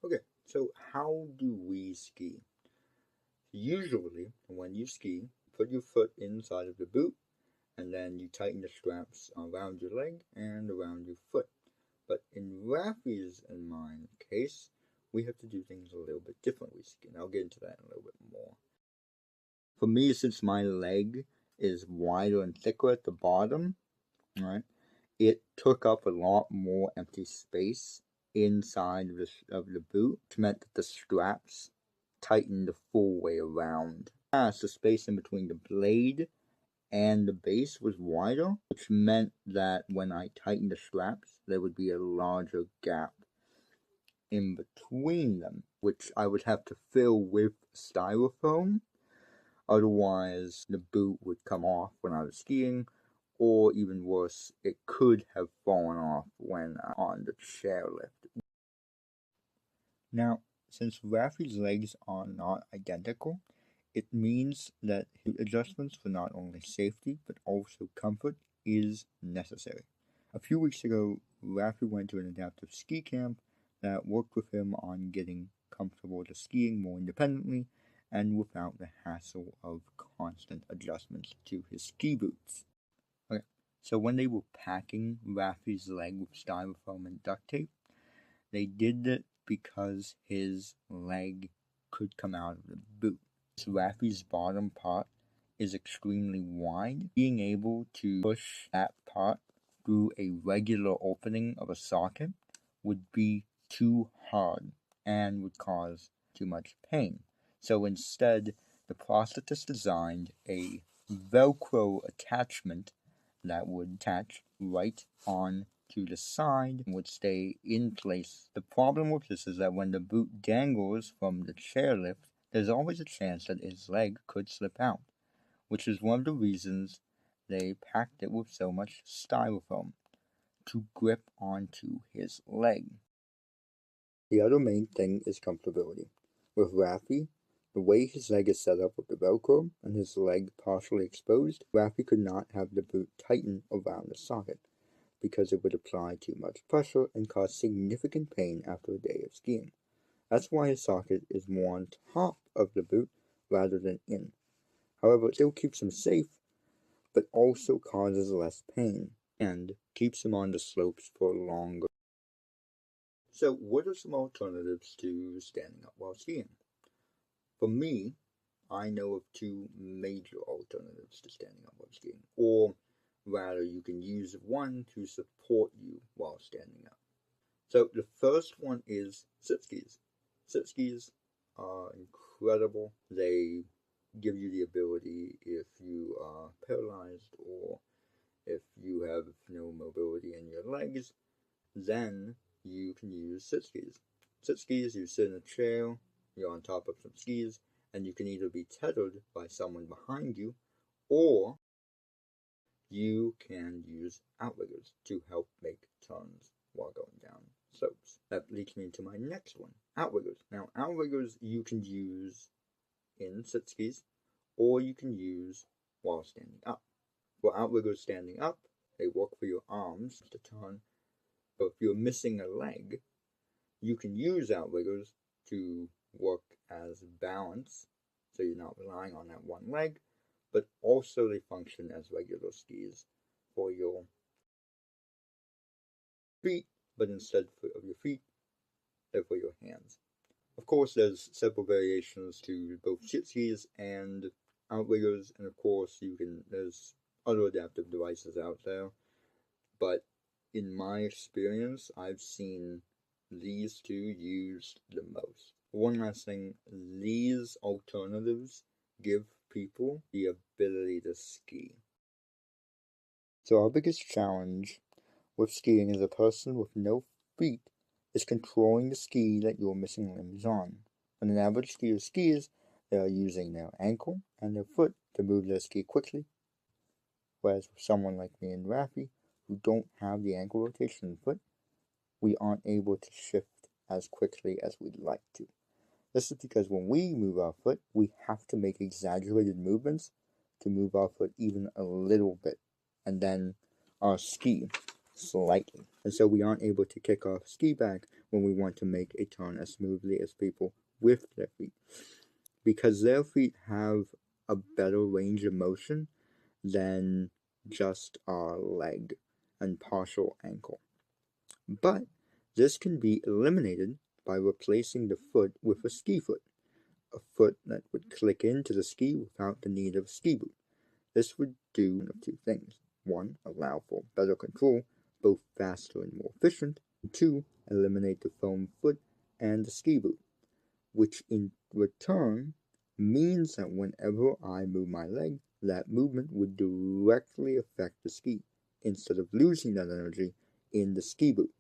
Okay, so how do we ski? Usually, when you ski, put your foot inside of the boot and then you tighten the straps around your leg and around your foot. But in Raffi's and mine case, we have to do things a little bit differently. And I'll get into that in a little bit more. For me, since my leg is wider and thicker at the bottom, right, it took up a lot more empty space inside of the boot, which meant that the straps tightened the full way around. As the space in between the blade and the base was wider, which meant that when I tightened the straps, there would be a larger gap in between them, which I would have to fill with styrofoam. Otherwise, the boot would come off when I was skiing, or even worse, it could have fallen off when on the chairlift. Now, since Raffi's legs are not identical, it means that adjustments for not only safety but also comfort is necessary. A few weeks ago, Raffi went to an adaptive ski camp that worked with him on getting comfortable to skiing more independently and without the hassle of constant adjustments to his ski boots. Okay, so when they were packing Raffi's leg with styrofoam and duct tape, they did it because his leg could come out of the boot. Raffi's bottom part is extremely wide. Being able to push that part through a regular opening of a socket would be too hard and would cause too much pain. So instead, the prosthetist designed a Velcro attachment that would attach right on to the side and would stay in place. The problem with this is that when the boot dangles from the chairlift, there's always a chance that his leg could slip out, which is one of the reasons they packed it with so much styrofoam, to grip onto his leg. The other main thing is comfortability. With Raffi, the way his leg is set up with the Velcro and his leg partially exposed, Raffi could not have the boot tighten around the socket because it would apply too much pressure and cause significant pain after a day of skiing. That's why his socket is more on top of the boot rather than in. However, it still keeps him safe, but also causes less pain and keeps him on the slopes for longer. So, what are some alternatives to standing up while skiing? For me, I know of two major alternatives to standing up while skiing, or rather, you can use one to support you while standing up. So, the first one is sit skis. Sit skis are incredible. They give you the ability, if you are paralyzed or if you have no mobility in your legs, then you can use sit skis. Sit skis, you sit in a chair, you're on top of some skis, and you can either be tethered by someone behind you, or you can use outriggers to help make turns while going down slopes. That leads me into my next one, outriggers. Now, outriggers you can use in sit skis, or you can use while standing up. For outriggers standing up, they work for your arms to turn, but if you're missing a leg, you can use outriggers to work as balance, so you're not relying on that one leg, but also they function as regular skis for your feet, but instead of your feet, they're for your hands. Of course, there's several variations to both sit skis and outriggers, and of course, there's other adaptive devices out there, but in my experience, I've seen these two used the most. One last thing, these alternatives give people the ability to ski. So our biggest challenge with skiing as a person with no feet is controlling the ski that your missing limbs on. When an average skier skis, they are using their ankle and their foot to move their ski quickly, whereas with someone like me and Raffi, who don't have the ankle rotation in the foot, we aren't able to shift as quickly as we'd like to. This is because when we move our foot, we have to make exaggerated movements to move our foot even a little bit, and then our ski slightly. And so we aren't able to kick our ski back when we want to make a turn as smoothly as people with their feet, because their feet have a better range of motion than just our leg and partial ankle. But this can be eliminated by replacing the foot with a ski foot, a foot that would click into the ski without the need of a ski boot. This would do one of two things. One, allow for better control, both faster and more efficient. And two, eliminate the foam foot and the ski boot, which in return means that whenever I move my leg, that movement would directly affect the ski, instead of losing that energy in the ski boot.